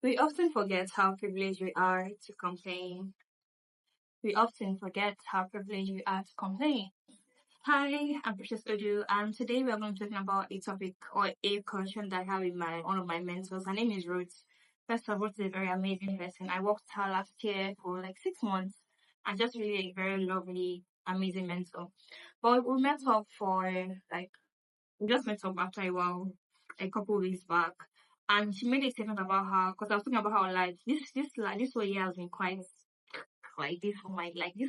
We often forget how privileged we are to complain. We often forget how privileged we are to complain. Hi, I'm Precious Odu, and today we are going to be talking about a topic or a question that I have in my one of my mentors. Her name is Ruth. First of all, Ruth is a very amazing person. I worked with her last year for like 6 months, and just really a very lovely, amazing mentor. But we met up for like we just met up after a while, a couple of weeks back, and she made a statement about her because I was talking about how like this whole year has been quite like this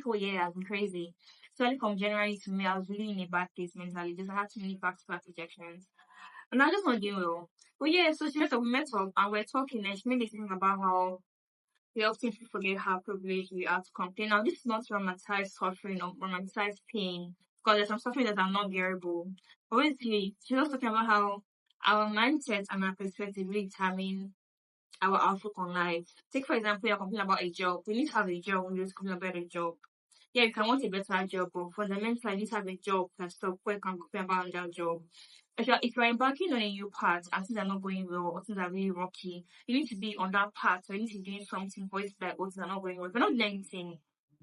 whole year has been crazy. So like from January to May, I was really in a bad place mentally. Just I had too many back-to-back rejections, and I just not doing well. But yeah, so we met up and we're talking, and she made a statement about how we often forget how privileged we are to complain. Now, this is not romanticized suffering or romanticized pain, because there's some suffering that are not bearable. But basically, she was talking about how our mindset and our perspective really determine our outlook on life. Take, for example, you're complaining about a job. You need to have a job when you're complaining about a job. Yeah, you can want a better job, but fundamentally, you need to have a job that stuff where you can complain about that job. If you're embarking on a new path and things are not going well or things are really rocky, you need to be on that path or you need to be doing something for it to be like, oh, things are not going well. If you're not doing anything,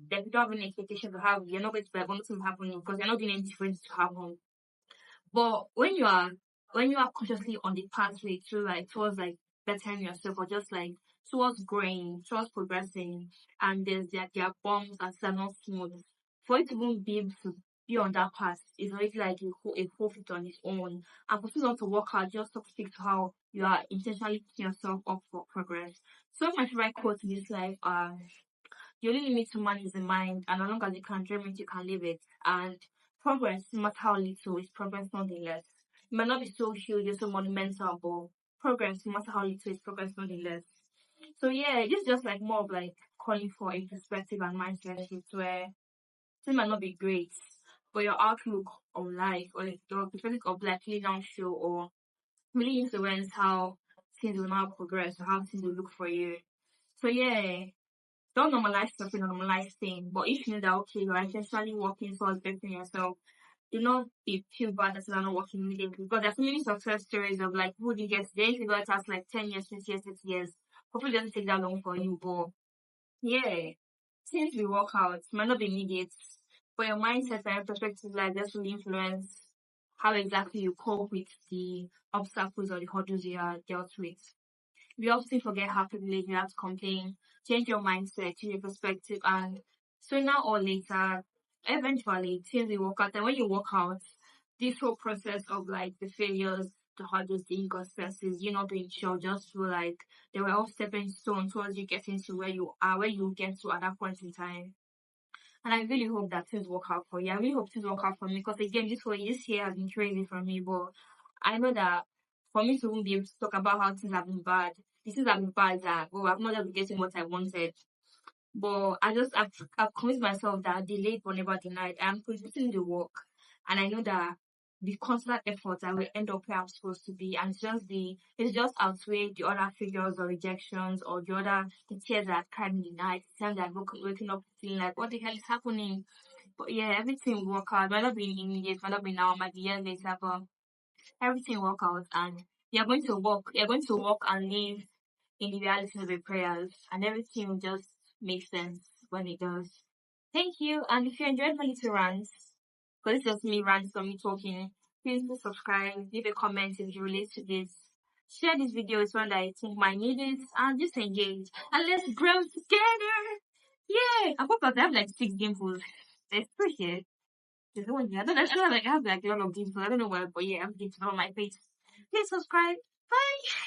then you don't have any expectation to have, you're not going to be like, oh, nothing happening because you're not doing anything for it to happen. But when you are consciously on the pathway to like towards like bettering yourself or just like towards growing, towards progressing, and there are bumps and things are not smooth, for it to even be able to be on that path is already like a whole fit on its own. And for things not to work out, just to speak to how you are intentionally putting yourself up for progress. So my favorite quotes in this life are you only limit to man is the mind, and as long as you can dream it, you can live it. And progress, no matter how little, is progress nonetheless. It might not be so huge or so monumental, but progress, no matter how little, is progress nonetheless. So yeah, this is just like more of like calling for a perspective and mindset shift where things might not be great, but your outlook on life or like your perspective of life really don't show or really influence how things will now progress or how things will look for you. So yeah, don't normalize suffering or normalize pain. But if you know that okay, you are intentionally working towards bettering yourself, do not be feel bad that you are not working immediately. Because there's so many success stories of like who did get there. If you got it like 10 years, 20 years, 30 years. Hopefully it doesn't take that long for you. But yeah, things will work out. It might not be immediate. But your mindset and your perspective like this will influence how exactly you cope with the obstacles or the hurdles you are dealt with. We often forget how privileged we are to complain, change your mindset, change your perspective, and sooner or later, eventually, things will work out. And when you work out, this whole process of like the failures, the hardest, the inconsistencies, you not being sure, just feel like they were all stepping stones towards you getting to where you are, where you get to at that point in time. And I really hope that things work out for you. I really hope things work out for me because again, this year has been crazy for me. But I know that for me to even be able to talk about how things have been bad, things have been bad that oh, I've not just been getting what I wanted. But I've convinced myself that delayed but never denied. I'm putting the work, and I know that the constant effort I will end up where I'm supposed to be, and it's just outweigh the other figures or rejections or the tears that I cried in the night, the time that I'm waking up feeling like what the hell is happening. But yeah, everything will work out. Might not be immediate, might not be now, might be years later, but everything will work out, and you're going to work. You're going to work and live in the reality of your prayers, and everything will just make sense when it does. Thank you, and if you enjoyed my little rants, because it's just me ranting or me talking, please do subscribe, leave a comment if you relate to this. Share this video with someone that I think might need it, and just engage. And let's grow together! Yeah! I hope I have like 6 dimples. There's 3 here. There's one here. I don't know, I feel like I have like a lot of dimples. I don't know why, but yeah, I have dimples on my face. Please subscribe. Bye!